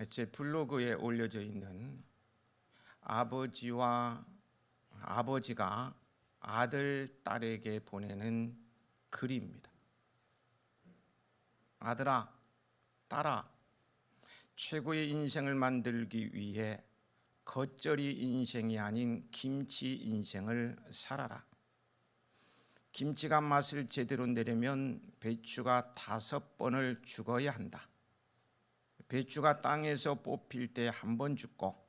제 블로그에 올려져 있는 아버지가 아들, 딸에게 보내는 글입니다. 아들아, 딸아, 최고의 인생을 만들기 위해 겉절이 인생이 아닌 김치 인생을 살아라. 김치가 맛을 제대로 내려면 배추가 5번을 죽어야 한다. 배추가 땅에서 뽑힐 때 한 번 죽고,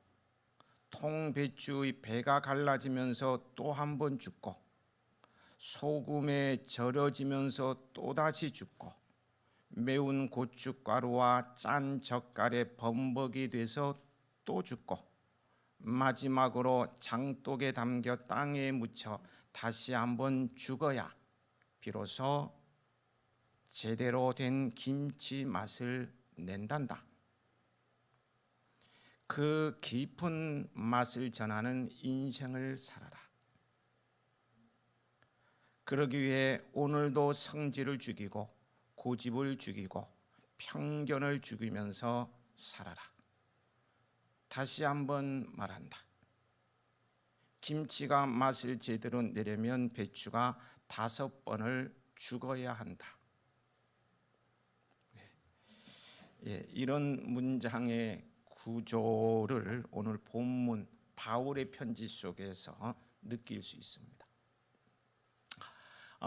통배추의 배가 갈라지면서 또 한 번 죽고, 소금에 절여지면서 또다시 죽고, 매운 고춧가루와 짠 젓갈에 범벅이 돼서 또 죽고, 마지막으로 장독에 담겨 땅에 묻혀 다시 한번 죽어야 비로소 제대로 된 김치 맛을 낸단다. 그 깊은 맛을 전하는 인생을 살아라. 그러기 위해 오늘도 성질을 죽이고 고집을 죽이고 편견을 죽이면서 살아라. 다시 한번 말한다. 김치가 맛을 제대로 내려면 배추가 5번을 죽어야 한다. 이런 문장의 구조를 오늘 본문 바울의 편지 속에서 느낄 수 있습니다.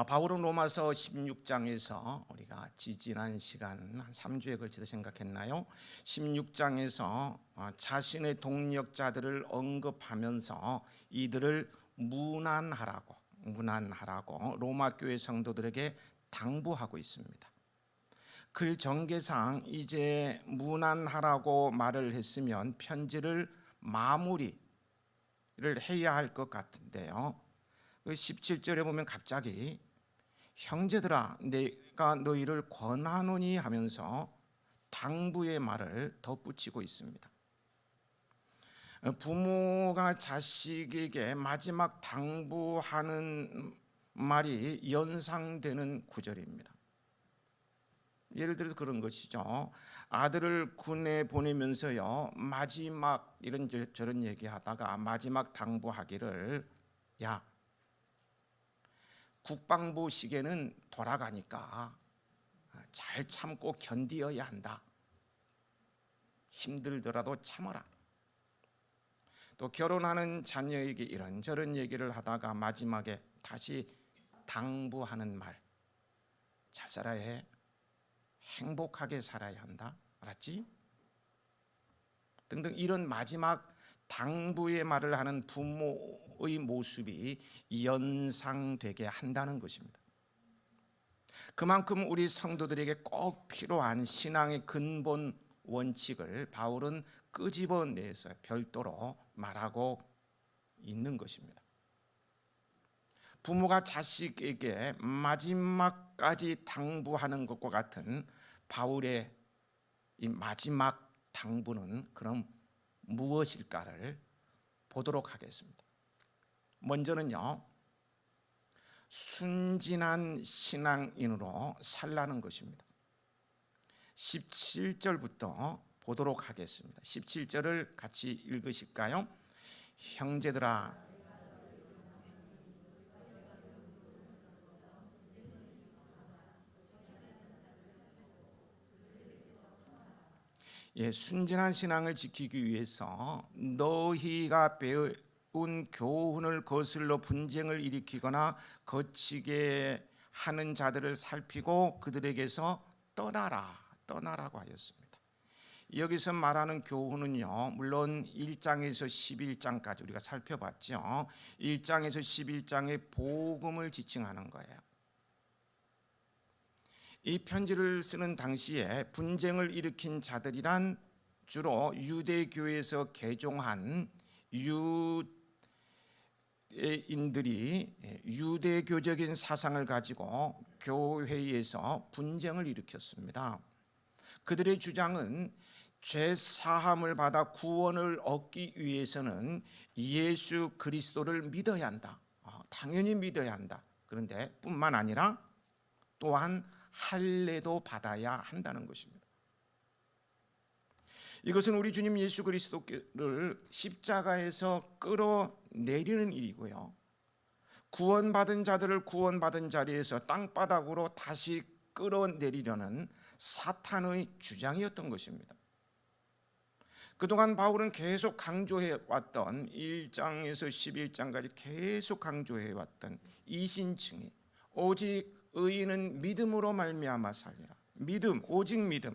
바울은 로마서 16장에서 우리가 지지난 시간 한 3주에 걸쳐서 생각했나요? 16장에서 자신의 동력자들을 언급하면서 이들을 문안하라고 로마 교회 성도들에게 당부하고 있습니다. 글 전개상 이제 문안하라고 말을 했으면 편지를 마무리를 해야 할 것 같은데요. 17절에 보면 갑자기 형제들아 내가 너희를 권하노니 하면서 당부의 말을 덧붙이고 있습니다. 부모가 자식에게 마지막 당부하는 말이 연상되는 구절입니다. 예를 들어서 그런 것이죠. 아들을 군에 보내면서요, 마지막 이런 저런 얘기하다가 마지막 당부하기를, 야, 국방부 시계는 돌아가니까 잘 참고 견디어야 한다. 힘들더라도 참아라. 또 결혼하는 자녀에게 이런저런 얘기를 하다가 마지막에 다시 당부하는 말, 잘 살아야 해. 행복하게 살아야 한다. 알았지? 등등 이런 마지막 당부의 말을 하는 부모의 모습이 연상되게 한다는 것입니다. 그만큼 우리 성도들에게 꼭 필요한 신앙의 근본 원칙을 바울은 끄집어내서 별도로 말하고 있는 것입니다. 부모가 자식에게 마지막까지 당부하는 것과 같은 바울의 이 마지막 당부는 그럼 무엇일까를 보도록 하겠습니다. 먼저는요, 순진한 신앙인으로 살라는 것입니다. 17절부터 보도록 하겠습니다. 17절을 같이 읽으실까요? 형제들아 순진한 신앙을 지키기 위해서 너희가 배운 교훈을 거슬러 분쟁을 일으키거나 거치게 하는 자들을 살피고 그들에게서 떠나라고 하였습니다. 여기서 말하는 교훈은요, 물론 1장에서 11장까지 우리가 살펴봤죠. 1장에서 11장의 복음을 지칭하는 거예요. 이 편지를 쓰는 당시에 분쟁을 일으킨 자들이란 주로 유대교에서 개종한 유대인들이 유대교적인 사상을 가지고 교회에서 분쟁을 일으켰습니다. 그들의 주장은 죄 사함을 받아 구원을 얻기 위해서는 예수 그리스도를 믿어야 한다. 당연히 믿어야 한다. 그런데 뿐만 아니라 또한 할례도 받아야 한다는 것입니다. 이것은 우리 주님 예수 그리스도를 십자가에서 끌어내리는 일이고요, 구원받은 자들을 구원받은 자리에서 땅바닥으로 다시 끌어내리려는 사탄의 주장이었던 것입니다. 그동안 바울은 계속 강조해 왔던 1장에서 11장까지 계속 강조해 왔던 이신층이 오직 의인은 믿음으로 말미암아 살리라, 믿음, 오직 믿음,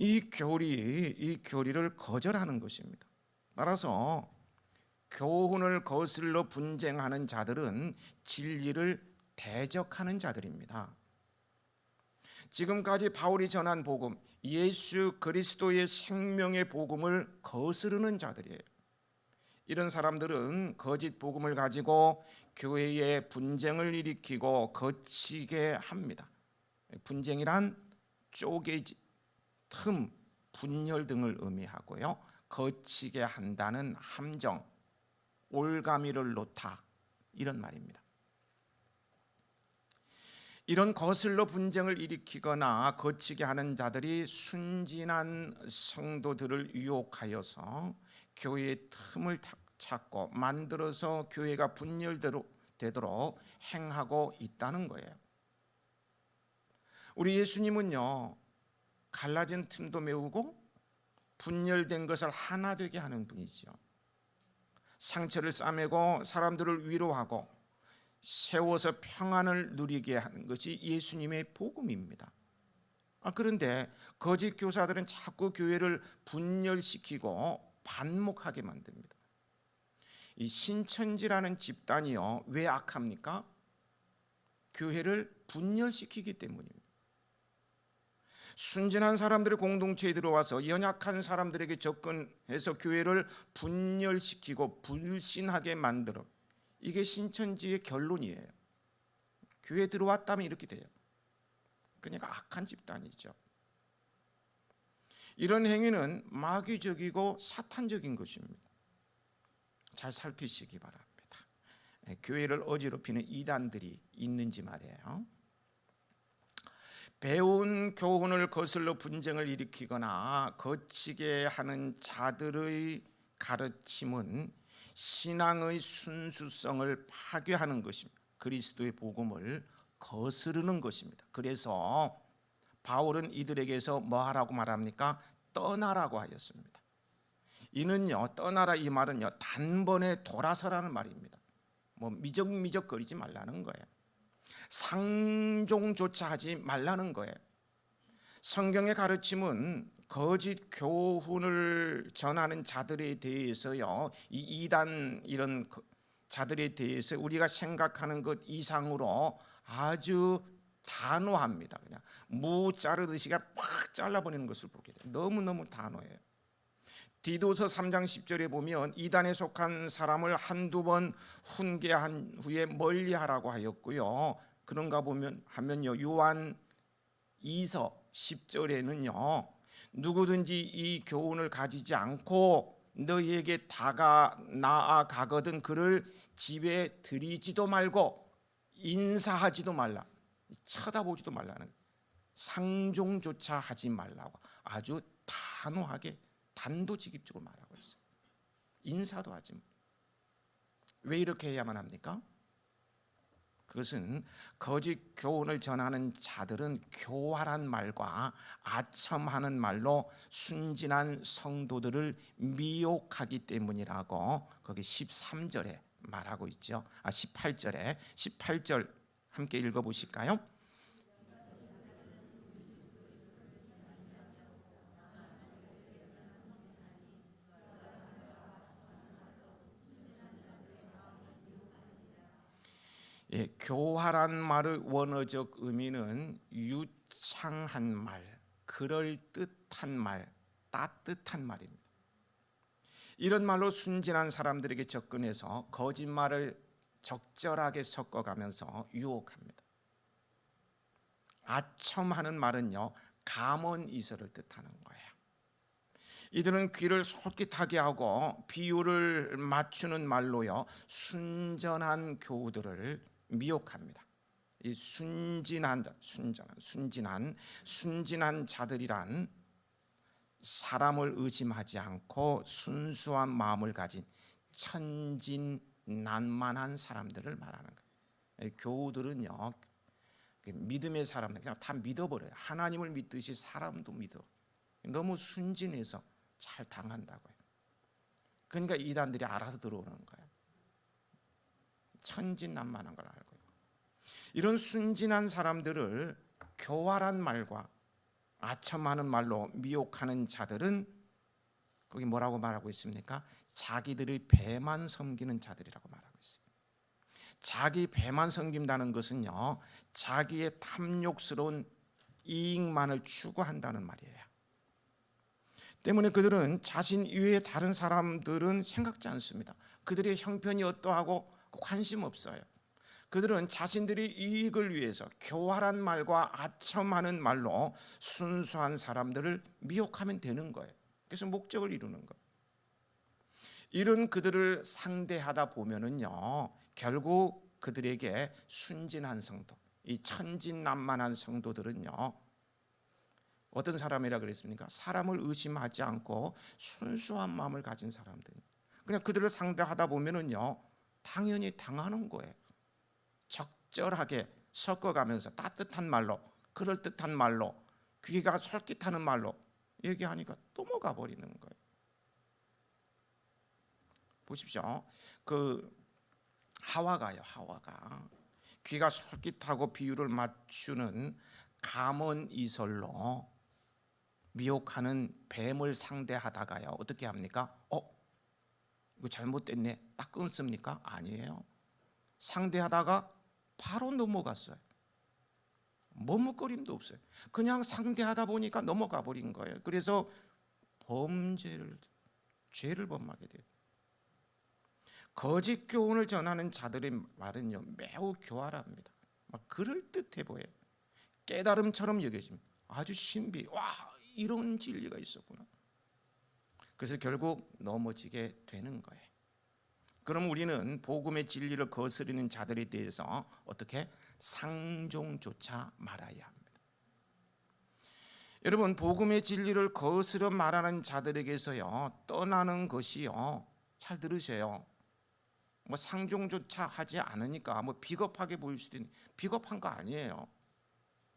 이 교리를 거절하는 것입니다. 따라서 교훈을 거슬러 분쟁하는 자들은 진리를 대적하는 자들입니다. 지금까지 바울이 전한 복음, 예수 그리스도의 생명의 복음을 거스르는 자들이에요. 이런 사람들은 거짓 복음을 가지고 교회에 분쟁을 일으키고 거치게 합니다. 분쟁이란 쪼개지, 틈, 분열 등을 의미하고요, 거치게 한다는 함정, 올가미를 놓다, 이런 말입니다. 이런 거슬러 분쟁을 일으키거나 거치게 하는 자들이 순진한 성도들을 유혹하여서 교회의 틈을 찾고 만들어서 교회가 분열되도록 행하고 있다는 거예요. 우리 예수님은요, 갈라진 틈도 메우고 분열된 것을 하나 되게 하는 분이죠. 상처를 싸매고 사람들을 위로하고 세워서 평안을 누리게 하는 것이 예수님의 복음입니다. 그런데 거짓 교사들은 자꾸 교회를 분열시키고 반목하게 만듭니다. 이 신천지라는 집단이요, 왜 악합니까? 교회를 분열시키기 때문입니다. 순진한 사람들의 공동체에 들어와서 연약한 사람들에게 접근해서 교회를 분열시키고 불신하게 만들어, 이게 신천지의 결론이에요. 교회에 들어왔다면 이렇게 돼요. 그러니까 악한 집단이죠. 이런 행위는 마귀적이고 사탄적인 것입니다. 잘 살피시기 바랍니다. 교회를 어지럽히는 이단들이 있는지 말이에요. 배운 교훈을 거슬러 분쟁을 일으키거나 거치게 하는 자들의 가르침은 신앙의 순수성을 파괴하는 것입니다. 그리스도의 복음을 거스르는 것입니다. 그래서 바울은 이들에게서 뭐 하라고 말합니까? 떠나라고 하였습니다. 이는요, 떠나라 이 말은요, 단번에 돌아서라는 말입니다. 뭐 미적미적거리지 말라는 거예요. 상종조차 하지 말라는 거예요. 성경의 가르침은 거짓 교훈을 전하는 자들에 대해서요, 이 이단 이런 자들에 대해서 우리가 생각하는 것 이상으로 아주 단호합니다. 그냥 무 자르듯이 팍 잘라버리는 것을 보게 돼요. 너무너무 단호해요. 디도서 3장 10절에 보면 이단에 속한 사람을 한두 번 훈계한 후에 멀리하라고 하였고요, 그런가 하면요, 요한 2서 10절에는요, 누구든지 이 교훈을 가지지 않고 너희에게 나아가거든 그를 집에 들이지도 말고 인사하지도 말라, 쳐다보지도 말라는, 상종조차 하지 말라고 아주 단호하게 단도직입적으로 말하고 있어요. 인사도 하지 마. 왜 이렇게 해야만 합니까? 그것은 거짓 교훈을 전하는 자들은 교활한 말과 아첨하는 말로 순진한 성도들을 미혹하기 때문이라고 거기 13절에 말하고 있죠. 18절 함께 읽어보실까요? 교활한 말의 원어적 의미는 유창한 말, 그럴듯한 말, 따뜻한 말입니다. 이런 말로 순진한 사람들에게 접근해서 거짓말을 적절하게 섞어가면서 유혹합니다. 아첨하는 말은요, 감언이설을 뜻하는 거예요. 이들은 귀를 솔깃하게 하고 비유를 맞추는 말로요, 순전한 교우들을 미혹합니다. 이 순진한 자들이란 사람을 의심하지 않고 순수한 마음을 가진 천진난만한 사람들을 말하는 거예요. 교우들은요, 믿음의 사람들 그냥 다 믿어버려요. 하나님을 믿듯이 사람도 믿어. 너무 순진해서 잘 당한다고요. 그러니까 이단들이 알아서 들어오는 거예요. 천진난만한 걸 알고요. 이런 순진한 사람들을 교활한 말과 아첨하는 말로 미혹하는 자들은 거기 뭐라고 말하고 있습니까? 자기들의 배만 섬기는 자들이라고 말하고 있어요. 자기 배만 섬긴다는 것은요, 자기의 탐욕스러운 이익만을 추구한다는 말이에요. 때문에 그들은 자신 이외의 다른 사람들은 생각지 않습니다. 그들의 형편이 어떠하고 관심 없어요. 그들은 자신들의 이익을 위해서 교활한 말과 아첨하는 말로 순수한 사람들을 미혹하면 되는 거예요. 그래서 목적을 이루는 거예요. 이런 그들을 상대하다 보면은요, 결국 그들에게 순진한 성도, 이 천진난만한 성도들은요, 어떤 사람이라 그랬습니까? 사람을 의심하지 않고 순수한 마음을 가진 사람들. 그냥 그들을 상대하다 보면은요, 당연히 당하는 거예요. 적절하게 섞어가면서 따뜻한 말로, 그럴듯한 말로, 귀가 솔깃하는 말로 얘기하니까 또 먹어 버리는 거예요. 보십시오. 그 하와가요. 하와가 귀가 솔깃하고 비유를 맞추는 감언 이설로 미혹하는 뱀을 상대하다가요, 어떻게 합니까? 이거 잘못됐네, 딱 끊습니까? 아니에요. 상대하다가 바로 넘어갔어요. 머뭇거림도 없어요. 그냥 상대하다 보니까 넘어가 버린 거예요. 그래서 죄를 범하게 돼요. 거짓 교훈을 전하는 자들의 말은요, 매우 교활합니다. 막 그럴듯해 보여요. 깨달음처럼 여겨집니다. 아주 신비, 와, 이런 진리가 있었구나. 그래서 결국 넘어지게 되는 거예요. 그럼 우리는 복음의 진리를 거스르는 자들에 대해서 어떻게 상종조차 말아야 합니다. 여러분, 복음의 진리를 거스려 말하는 자들에게서요, 떠나는 것이요, 잘 들으세요, 뭐 상종조차 하지 않으니까 뭐 비겁하게 보일 수도 있는, 비겁한 거 아니에요.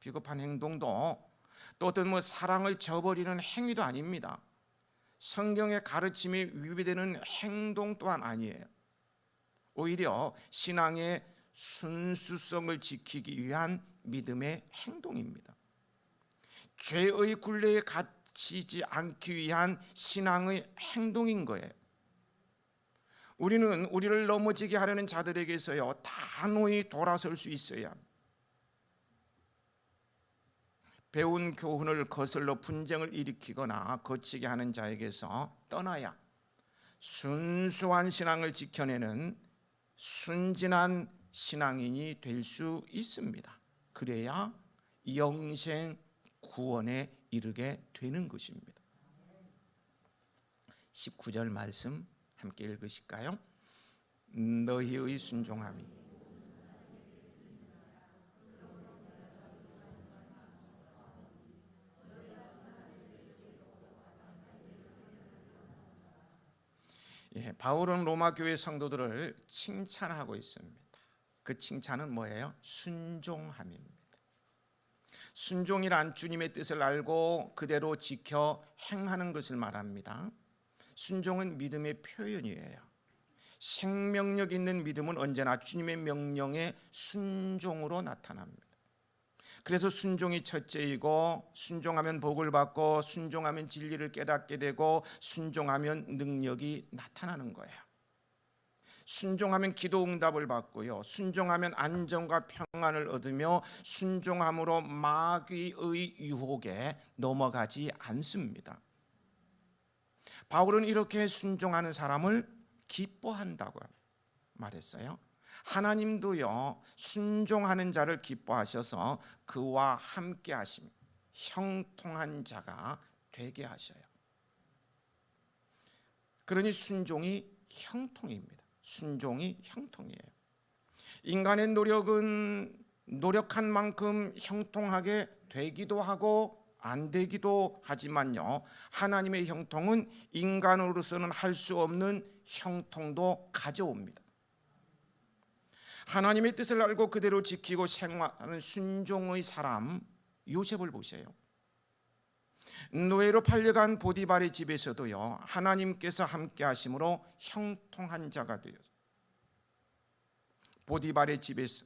비겁한 행동도 또 어떤 뭐 사랑을 저버리는 행위도 아닙니다. 성경의 가르침에 위배되는 행동 또한 아니에요. 오히려 신앙의 순수성을 지키기 위한 믿음의 행동입니다. 죄의 굴레에 갇히지 않기 위한 신앙의 행동인 거예요. 우리는 우리를 넘어지게 하려는 자들에게서요, 단호히 돌아설 수 있어야 합니다. 배운 교훈을 거슬러 분쟁을 일으키거나 거치게 하는 자에게서 떠나야 순수한 신앙을 지켜내는 순진한 신앙인이 될 수 있습니다. 그래야 영생 구원에 이르게 되는 것입니다. 19절 말씀 함께 읽으실까요? 너희의 순종함이 바울은 로마 교회 성도들을 칭찬하고 있습니다. 그 칭찬은 뭐예요? 순종함입니다. 순종이란 주님의 뜻을 알고 그대로 지켜 행하는 것을 말합니다. 순종은 믿음의 표현이에요. 생명력 있는 믿음은 언제나 주님의 명령에 순종으로 나타납니다. 그래서 순종이 첫째이고, 순종하면 복을 받고, 순종하면 진리를 깨닫게 되고, 순종하면 능력이 나타나는 거예요. 순종하면 기도 응답을 받고요, 순종하면 안정과 평안을 얻으며, 순종함으로 마귀의 유혹에 넘어가지 않습니다. 바울은 이렇게 순종하는 사람을 기뻐한다고 말했어요. 하나님도요, 순종하는 자를 기뻐하셔서 그와 함께 하심, 형통한 자가 되게 하셔요. 그러니 순종이 형통입니다. 순종이 형통이에요. 인간의 노력은 노력한 만큼 형통하게 되기도 하고 안 되기도 하지만요, 하나님의 형통은 인간으로서는 할 수 없는 형통도 가져옵니다. 하나님의 뜻을 알고 그대로 지키고 생활하는 순종의 사람 요셉을 보세요. 노예로 팔려간 보디발의 집에서도요, 하나님께서 함께 하심으로 형통한 자가 되었어요. 보디발의 집에서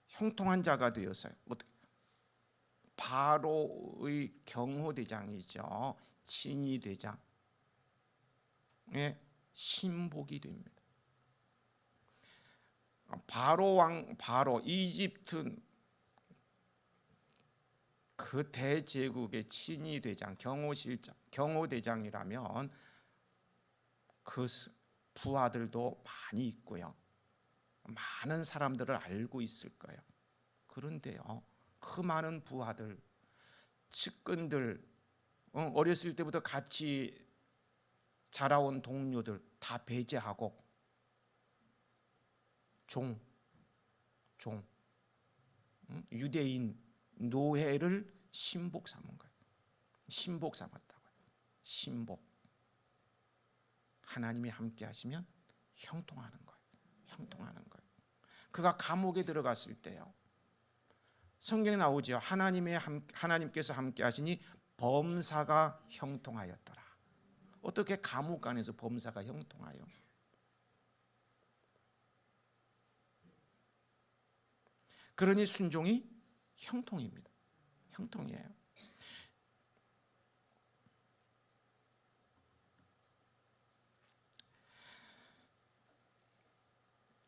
형통한 자가 되었어요. 어떻게? 바로의 경호대장이죠. 친위대장. 예, 신복이 됩니다. 바로 이집트 그 대제국의 친위대장, 경호대장이라면 그 부하들도 많이 있고요, 많은 사람들을 알고 있을 거예요. 그런데요, 그 많은 부하들, 측근들, 어렸을 때부터 같이 자라온 동료들 다 배제하고 유대인 노예를 신복 삼은 거예요. 신복 삼았다고요. 신복. 하나님이 함께 하시면 형통하는 거예요. 형통하는 거예요. 그가 감옥에 들어갔을 때요, 성경에 나오죠. 하나님께서 함께 하시니 범사가 형통하였더라. 어떻게 감옥 안에서 범사가 형통하여? 그러니 순종이 형통입니다. 형통이에요.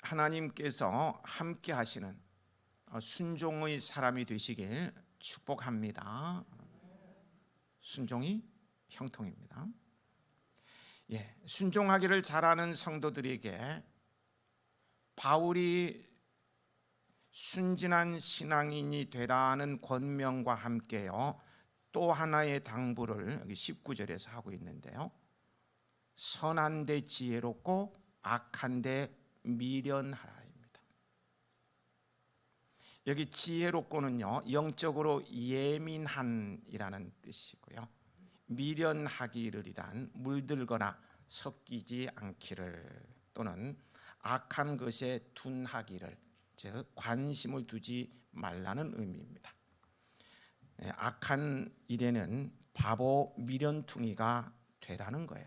하나님께서 함께 하시는 순종의 사람이 되시길 축복합니다. 순종이 형통입니다. 예, 순종하기를 잘하는 성도들에게 바울이 순진한 신앙인이 되라는 권명과 함께요, 또 하나의 당부를 여기 19절에서 하고 있는데요, 선한데 지혜롭고 악한데 미련하라입니다. 여기 지혜롭고는요, 영적으로 예민한이라는 뜻이고요, 미련하기를이란 물들거나 섞이지 않기를, 또는 악한 것에 둔하기를, 즉 관심을 두지 말라는 의미입니다. 악한 일에는 바보 미련퉁이가 되라는 거예요.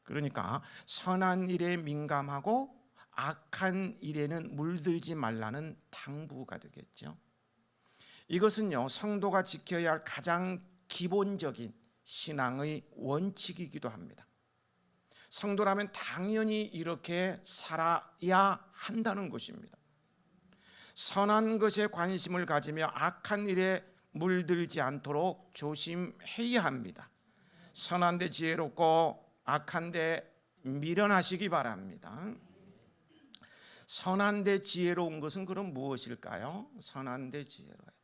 그러니까 선한 일에 민감하고 악한 일에는 물들지 말라는 당부가 되겠죠. 이것은요, 성도가 지켜야 할 가장 기본적인 신앙의 원칙이기도 합니다. 성도라면 당연히 이렇게 살아야 한다는 것입니다. 선한 것에 관심을 가지며 악한 일에 물들지 않도록 조심해야 합니다. 선한데 지혜롭고 악한데 미련하시기 바랍니다. 선한데 지혜로운 것은 그럼 무엇일까요? 선한데 지혜로워요.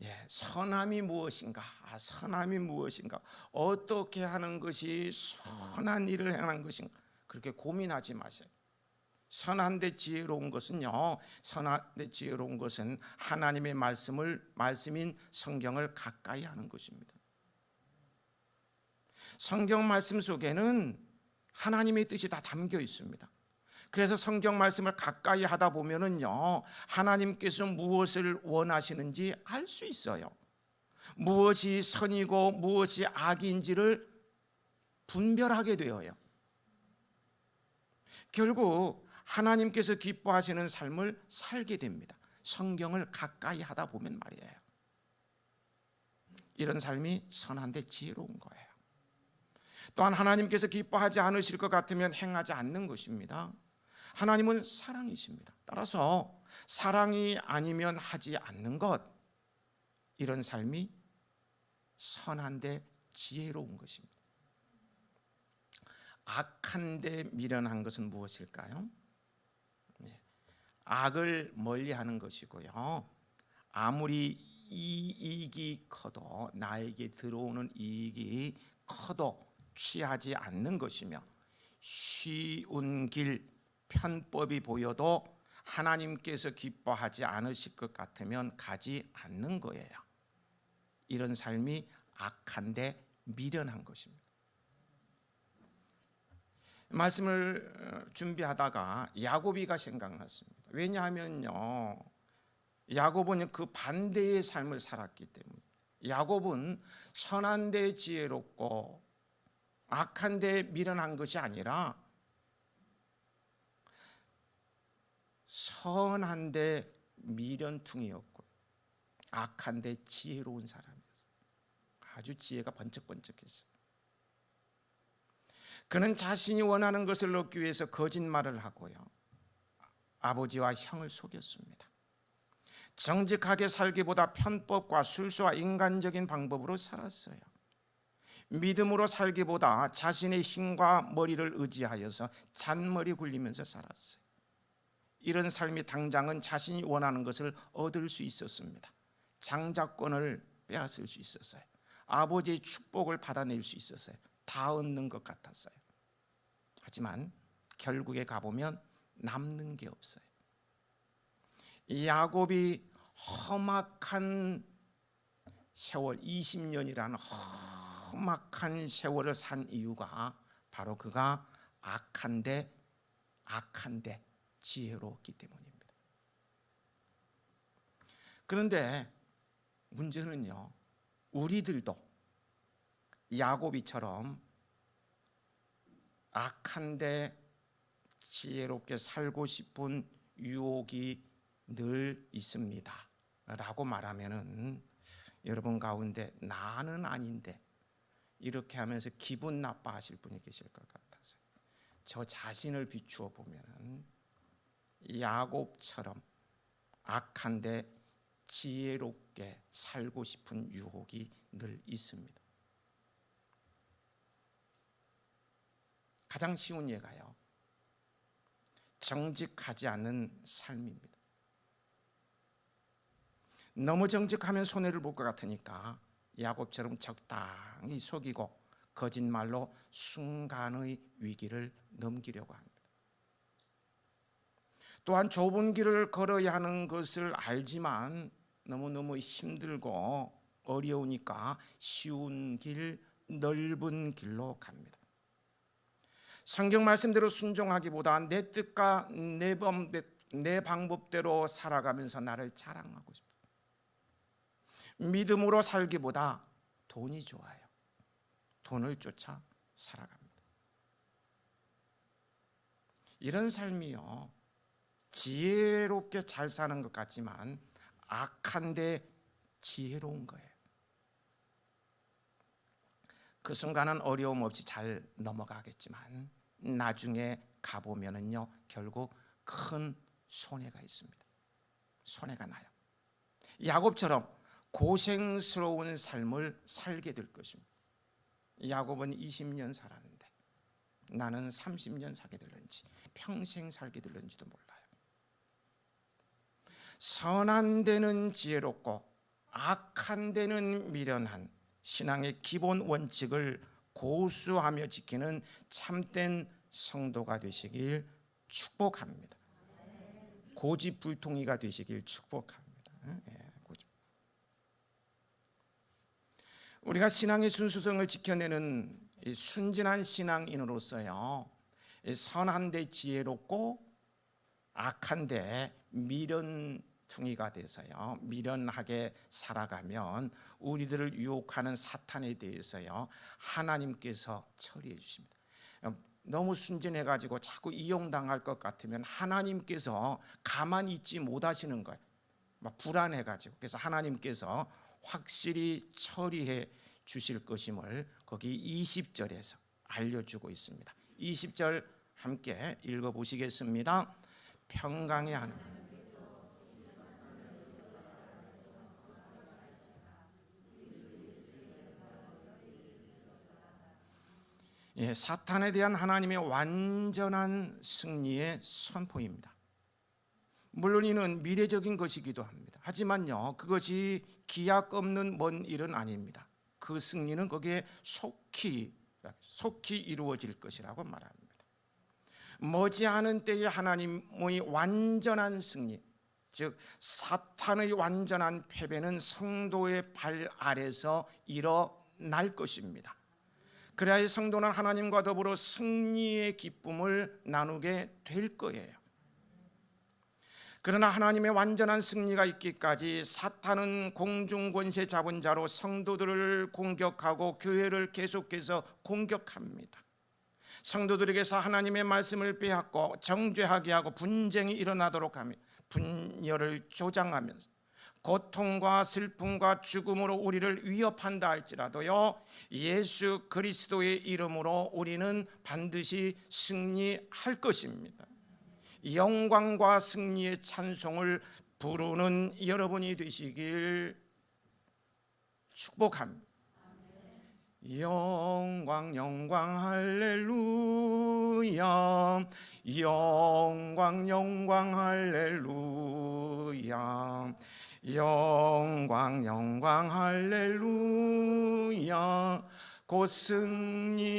예, 선함이 무엇인가? 선함이 무엇인가? 어떻게 하는 것이 선한 일을 행하는 것인가? 그렇게 고민하지 마세요. 선한데 지혜로운 것은요, 선한데 지혜로운 것은 하나님의 말씀인 성경을 가까이 하는 것입니다. 성경 말씀 속에는 하나님의 뜻이 다 담겨 있습니다. 그래서 성경 말씀을 가까이 하다 보면은요, 하나님께서 무엇을 원하시는지 알 수 있어요. 무엇이 선이고 무엇이 악인지를 분별하게 되어요. 결국 하나님께서 기뻐하시는 삶을 살게 됩니다. 성경을 가까이 하다 보면 말이에요. 이런 삶이 선한데 지혜로운 거예요. 또한 하나님께서 기뻐하지 않으실 것 같으면 행하지 않는 것입니다. 하나님은 사랑이십니다. 따라서 사랑이 아니면 하지 않는 것, 이런 삶이 선한데 지혜로운 것입니다. 악한데 미련한 것은 무엇일까요? 악을 멀리하는 것이고요, 아무리 이익이 커도, 나에게 들어오는 이익이 커도 취하지 않는 것이며, 쉬운 길, 편법이 보여도 하나님께서 기뻐하지 않으실 것 같으면 가지 않는 거예요. 이런 삶이 악한데 미련한 것입니다. 말씀을 준비하다가 야곱이가 생각났습니다. 왜냐하면요, 야곱은 그 반대의 삶을 살았기 때문에. 야곱은 선한데 지혜롭고 악한데 미련한 것이 아니라 선한데 미련퉁이였고 악한데 지혜로운 사람이었어요. 아주 지혜가 번쩍번쩍했어요. 그는 자신이 원하는 것을 얻기 위해서 거짓말을 하고요, 아버지와 형을 속였습니다. 정직하게 살기보다 편법과 술수와 인간적인 방법으로 살았어요. 믿음으로 살기보다 자신의 힘과 머리를 의지하여서 잔머리 굴리면서 살았어요. 이런 삶이 당장은 자신이 원하는 것을 얻을 수 있었습니다. 장자권을 빼앗을 수 있었어요. 아버지의 축복을 받아낼 수 있었어요. 다 얻는 것 같았어요. 하지만 결국에 가보면 남는 게 없어요. 야곱이 험악한 세월, 20년이라는 험악한 세월을 산 이유가 바로 그가 악한데 지혜로웠기 때문입니다. 그런데 문제는요, 우리들도 야곱이처럼 악한데 지혜롭게 살고 싶은 유혹이 늘 있습니다 라고 말하면은 여러분 가운데 나는 아닌데 이렇게 하면서 기분 나빠하실 분이 계실 것 같아서 저 자신을 비추어 보면은 야곱처럼 악한데 지혜롭게 살고 싶은 유혹이 늘 있습니다. 가장 쉬운 예가요, 정직하지 않는 삶입니다. 너무 정직하면 손해를 볼 것 같으니까 야곱처럼 적당히 속이고 거짓말로 순간의 위기를 넘기려고 합니다. 또한 좁은 길을 걸어야 하는 것을 알지만 너무너무 힘들고 어려우니까 쉬운 길, 넓은 길로 갑니다. 성경 말씀대로 순종하기보다 내 뜻과 내 방법대로 살아가면서 나를 자랑하고 싶어요. 믿음으로 살기보다 돈이 좋아요. 돈을 쫓아 살아갑니다. 이런 삶이요, 지혜롭게 잘 사는 것 같지만 악한데 지혜로운 거예요. 그 순간은 어려움 없이 잘 넘어가겠지만 나중에 가보면은요, 결국 큰 손해가 있습니다. 손해가 나요. 야곱처럼 고생스러운 삶을 살게 될 것입니다. 야곱은 20년 살았는데 나는 30년 살게 될런지 평생 살게 될런지도 몰라요. 선한 데는 지혜롭고 악한 데는 미련한 신앙의 기본 원칙을 고수하며 지키는 참된 성도가 되시길 축복합니다. 고집불통이가 되시길 축복합니다. 우리가 신앙의 순수성을 지켜내는 순진한 신앙인으로서요, 선한데 지혜롭고 악한데 미련퉁이가 돼서요, 미련하게 살아가면 우리들을 유혹하는 사탄에 대해서요, 하나님께서 처리해 주십니다. 너무 순진해가지고 자꾸 이용당할 것 같으면 하나님께서 가만히 있지 못하시는 거예요. 막 불안해가지고. 그래서 하나님께서 확실히 처리해 주실 것임을 거기 20절에서 알려주고 있습니다. 20절 함께 읽어보시겠습니다. 평강의 하나님, 사탄에 대한 하나님의 완전한 승리의 선포입니다. 물론 이는 미래적인 것이기도 합니다. 하지만요, 그것이 기약 없는 먼 일은 아닙니다. 그 승리는 거기에 속히 이루어질 것이라고 말합니다. 머지않은 때에 하나님의 완전한 승리, 즉 사탄의 완전한 패배는 성도의 발 아래서 일어날 것입니다. 그래야 성도는 하나님과 더불어 승리의 기쁨을 나누게 될 거예요. 그러나 하나님의 완전한 승리가 있기까지 사탄은 공중권세 잡은 자로 성도들을 공격하고 교회를 계속해서 공격합니다. 성도들에게서 하나님의 말씀을 빼앗고 정죄하게 하고 분쟁이 일어나도록 하며 분열을 조장하면서 고통과 슬픔과 죽음으로 우리를 위협한다 할지라도요, 예수 그리스도의 이름으로 우리는 반드시 승리할 것입니다. 영광과 승리의 찬송을 부르는 여러분이 되시길 축복합니다. 영광 영광 할렐루야, 영광 영광 할렐루야, 영광 영광 할렐루야, 곧 승리하리라.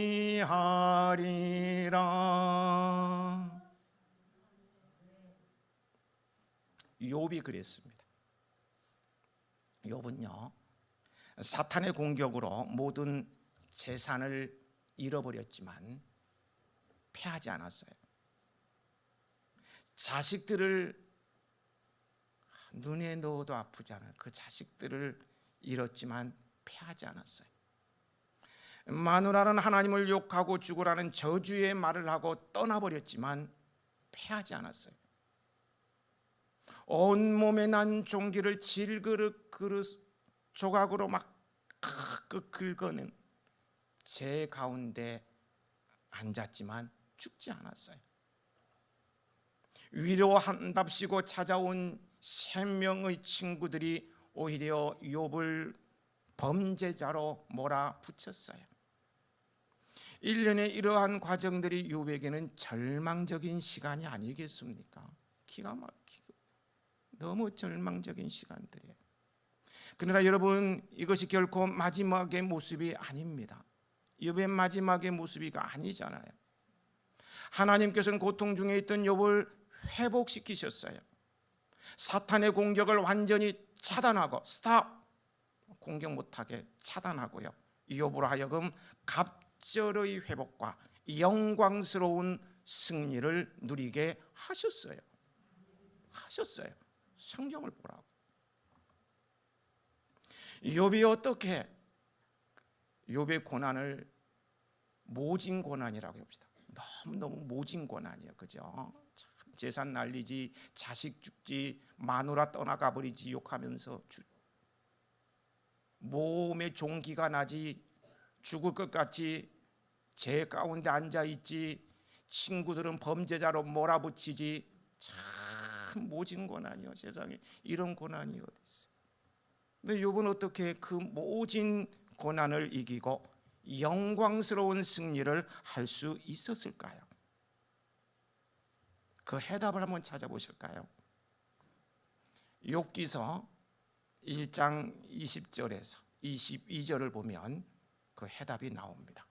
욥이 그랬습니다. 욥은요, 사탄의 공격으로 모든 재산을 잃어버렸지만 패하지 않았어요. 자식들을 눈에 넣어도 아프지 않아요. 그 자식들을 잃었지만 패하지 않았어요. 마누라는 하나님을 욕하고 죽으라는 저주의 말을 하고 떠나버렸지만 패하지 않았어요. 온몸에 난 종기를 질그릇 조각으로 막 긁어낸 제 가운데 앉았지만 죽지 않았어요. 위로한답시고 찾아온 3명의 친구들이 오히려 욥을 범죄자로 몰아붙였어요. 1년의 이러한 과정들이 욥에게는 절망적인 시간이 아니겠습니까? 기가 막히고 너무 절망적인 시간들이에요. 그러나 여러분, 이것이 결코 마지막의 모습이 아닙니다. 욥의 마지막의 모습이가 아니잖아요. 하나님께서는 고통 중에 있던 욥을 회복시키셨어요. 사탄의 공격을 완전히 차단하고 스탑, 공격 못하게 차단하고요, 욥으로 하여금 갑절의 회복과 영광스러운 승리를 누리게 하셨어요. 성경을 보라고. 욥이 어떻게 욥의 고난을 모진 고난이라고 합시다. 너무 모진 고난이에요. 그죠? 참 재산 날리지, 자식 죽지, 마누라 떠나가 버리지 욕하면서 몸에 종기가 나지, 죽을 것 같이 제 가운데 앉아 있지, 친구들은 범죄자로 몰아붙이지. 참 모진 고난이요. 세상에 이런 고난이 어디 있어요? 근데 욥은 어떻게 그 모진 고난을 이기고 영광스러운 승리를 할 수 있었을까요? 그 해답을 한번 찾아보실까요? 욥기서 1장 20절에서 22절을 보면 그 해답이 나옵니다.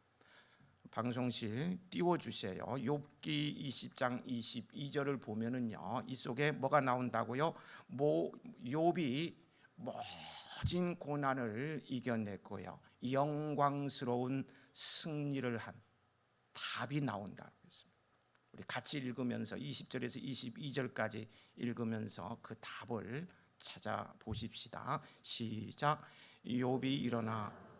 방송실 띄워주세요. 욥기 20장 22절을 보면은요, 이 속에 뭐가 나온다고요? 욥이 모진 고난을 이겨냈고요, 영광스러운 승리를 한 답이 나온다고 했습니다. 우리 같이 읽으면서 20절에서 22절까지 읽으면서 그 답을 찾아보십시다. 시작. 욥이 일어나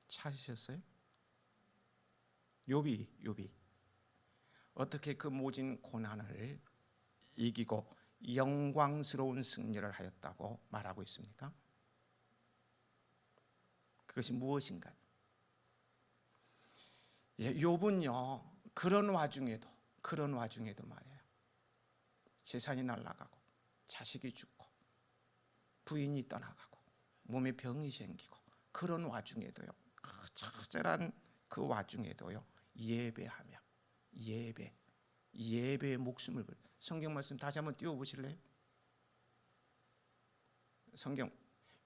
찾으셨어요? 욥이 어떻게 그 모진 고난을 이기고 영광스러운 승리를 하였다고 말하고 있습니까? 그것이 무엇인가요? 욥은요, 그런 와중에도 말이에요, 재산이 날아가고 자식이 죽고 부인이 떠나가고 몸에 병이 생기고 그런 와중에도요, 처절한 그 와중에도요 예배하며 예배에 목숨을 걸. 성경 말씀 다시 한번 띄워보실래요? 성경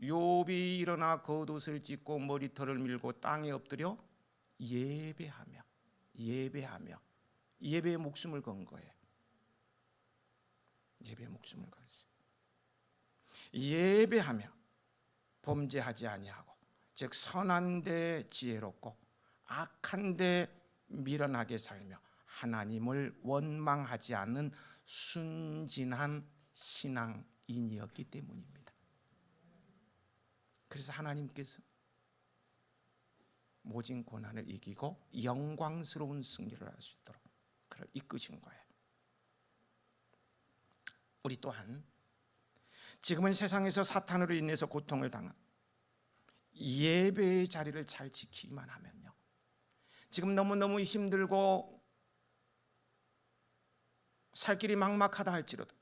욥이 일어나 겉옷을 찢고 머리털을 밀고 땅에 엎드려 예배하며 예배에 목숨을 건 거예요. 예배에 목숨을 걸었어요. 예배하며 범죄하지 아니하고, 즉 선한데 지혜롭고 악한데 미련하게 살며 하나님을 원망하지 않는 순진한 신앙인이었기 때문입니다. 그래서 하나님께서 모진 고난을 이기고 영광스러운 승리를 할 수 있도록 그를 이끄신 거예요. 우리 또한 지금은 세상에서 사탄으로 인해서 고통을 당한 예배의 자리를 잘 지키기만 하면요, 지금 너무너무 힘들고 살 길이 막막하다 할지라도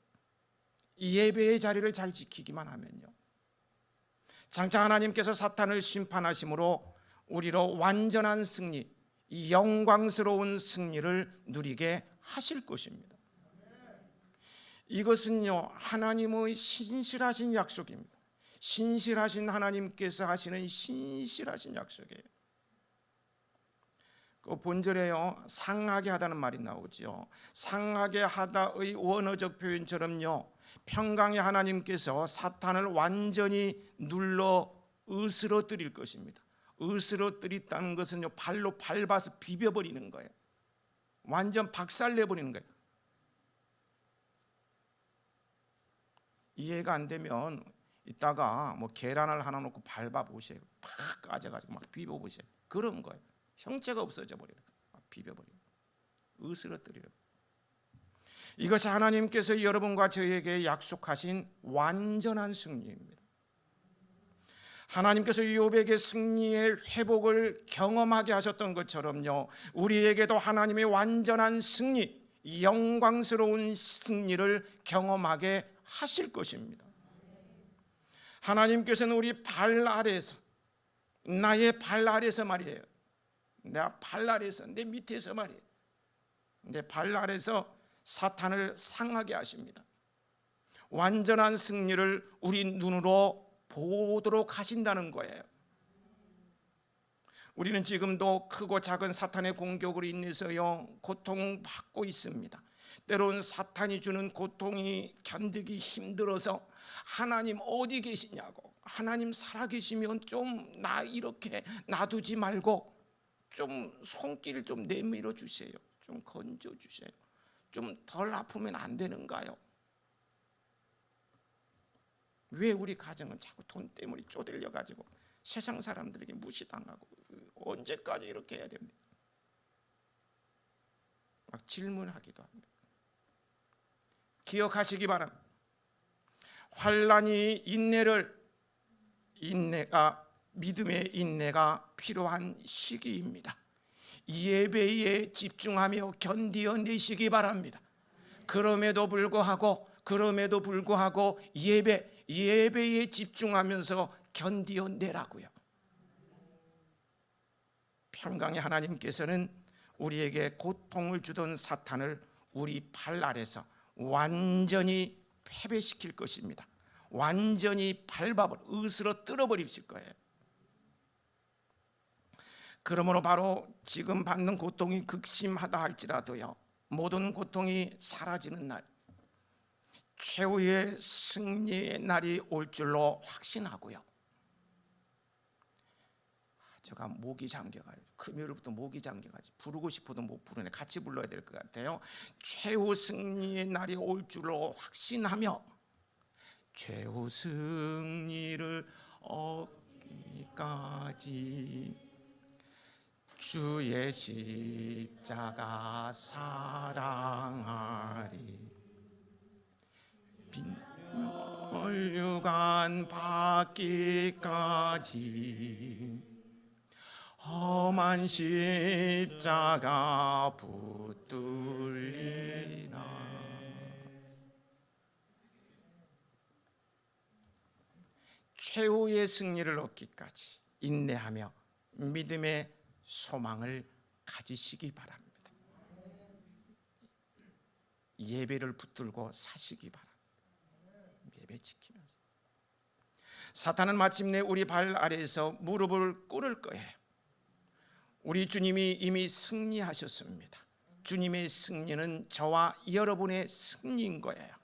예배의 자리를 잘 지키기만 하면요, 장차 하나님께서 사탄을 심판하심으로 우리로 완전한 승리, 이 영광스러운 승리를 누리게 하실 것입니다. 이것은요 하나님의 신실하신 약속입니다. 신실하신 하나님께서 하시는 신실하신 약속이에요. 그 본절에요 상하게 하다는 말이 나오죠. 상하게 하다의 원어적 표현처럼요, 평강의 하나님께서 사탄을 완전히 눌러 으스러뜨릴 것입니다. 으스러뜨렸다는 것은요 발로 밟아서 비벼버리는 거예요. 완전 박살내버리는 거예요. 이해가 안 되면 이따가 뭐 계란을 하나 놓고 밟아 보세요. 팍 까져가지고 막 비벼 보세요. 그런 거예요. 형체가 없어져 버려요. 비벼버려요. 으스러뜨리려. 이것이 하나님께서 여러분과 저에게 약속하신 완전한 승리입니다. 하나님께서 욥에게 승리의 회복을 경험하게 하셨던 것처럼요, 우리에게도 하나님의 완전한 승리, 영광스러운 승리를 경험하게 하실 것입니다. 하나님께서는 우리 발 아래에서, 나의 발 아래에서 말이에요, 내 발 아래에서, 내 밑에서 말이에요, 내 발 아래에서 사탄을 상하게 하십니다. 완전한 승리를 우리 눈으로 보도록 하신다는 거예요. 우리는 지금도 크고 작은 사탄의 공격으로 인해서요 고통받고 있습니다. 때로는 사탄이 주는 고통이 견디기 힘들어서 하나님 어디 계시냐고, 하나님 살아계시면 좀 나 이렇게 놔두지 말고 좀 손길 좀 내밀어 주세요, 좀 건져 주세요, 좀 덜 아프면 안 되는가요? 왜 우리 가정은 자꾸 돈 때문에 쪼들려 가지고 세상 사람들에게 무시당하고, 언제까지 이렇게 해야 됩니까? 막 질문하기도 합니다. 기억하시기 바랍니다. 환난이 인내가 믿음의 인내가 필요한 시기입니다. 예배에 집중하며 견디어내시기 바랍니다. 그럼에도 불구하고 예배에 집중하면서 견디어내라고요. 평강의 하나님께서는 우리에게 고통을 주던 사탄을 우리 발 아래서 완전히 패배시킬 것입니다. 완전히 밟아버려 으스러뜨려 버리실 거예요. 그러므로 바로 지금 받는 고통이 극심하다 할지라도요, 모든 고통이 사라지는 날, 최후의 승리의 날이 올 줄로 확신하고요. 제가 목이 잠겨가지고 금요일부터 목이 잠겨가지고 부르고 싶어도 못 부르네. 같이 불러야 될 것 같아요. 최후 승리의 날이 올 줄로 확신하며 최후 승리를 얻기까지 주의 십자가 사랑하리. 빈혈류관 받기까지 험한 십자가 붙들리라. 최후의 승리를 얻기까지 인내하며 믿음의 소망을 가지시기 바랍니다. 예배를 붙들고 사시기 바랍니다. 예배 지키면서. 사탄은 마침내 우리 발 아래에서 무릎을 꿇을 거예요. 우리 주님이 이미 승리하셨습니다. 주님의 승리는 저와 여러분의 승리인 거예요.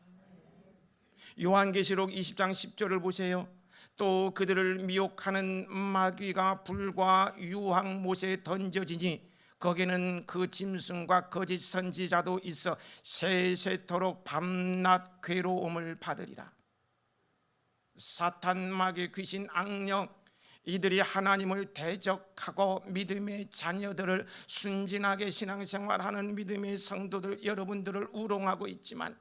요한계시록 20장 10절을 보세요. 또 그들을 미혹하는 마귀가 불과 유황못에 던져지니 거기는 그 짐승과 거짓 선지자도 있어 세세토록 밤낮 괴로움을 받으리라. 사탄, 마귀, 귀신, 악령, 이들이 하나님을 대적하고 믿음의 자녀들을 순진하게 신앙생활하는 믿음의 성도들 여러분들을 우롱하고 있지만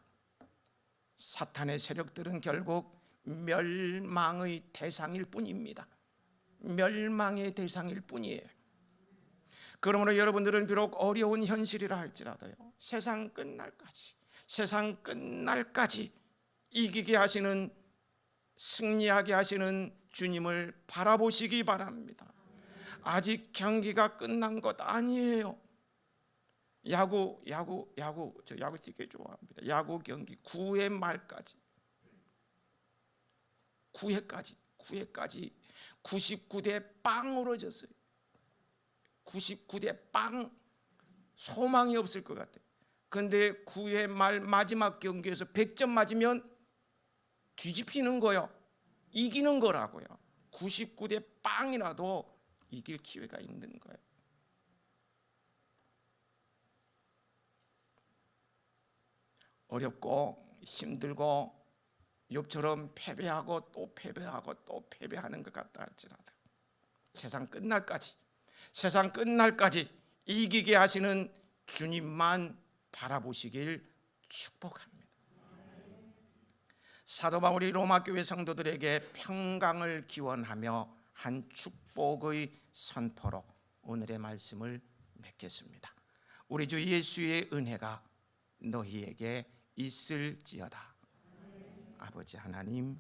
사탄의 세력들은 결국 멸망의 대상일 뿐입니다. 멸망의 대상일 뿐이에요. 그러므로 여러분들은 비록 어려운 현실이라 할지라도요, 세상 끝날까지 이기게 하시는, 승리하게 하시는 주님을 바라보시기 바랍니다. 아직 경기가 끝난 것 아니에요. 야구 저 야구 되게 좋아합니다. 야구 경기 9회 말까지 9회까지 99대 빵으로 졌어요. 99대 빵. 소망이 없을 것 같아요. 그런데 9회 말 마지막 경기에서 100점 맞으면 뒤집히는 거요. 이기는 거라고요. 99대 빵이라도 이길 기회가 있는 거예요. 어렵고 힘들고 욥처럼 패배하고 또 패배하고 또 패배하는 것 같다 할지라도 세상 끝날까지 이기게 하시는 주님만 바라보시길 축복합니다. 사도 바울이 로마 교회 성도들에게 평강을 기원하며 한 축복의 선포로 오늘의 말씀을 맺겠습니다. 우리 주 예수의 은혜가 너희에게 있을지어다. 아버지 하나님,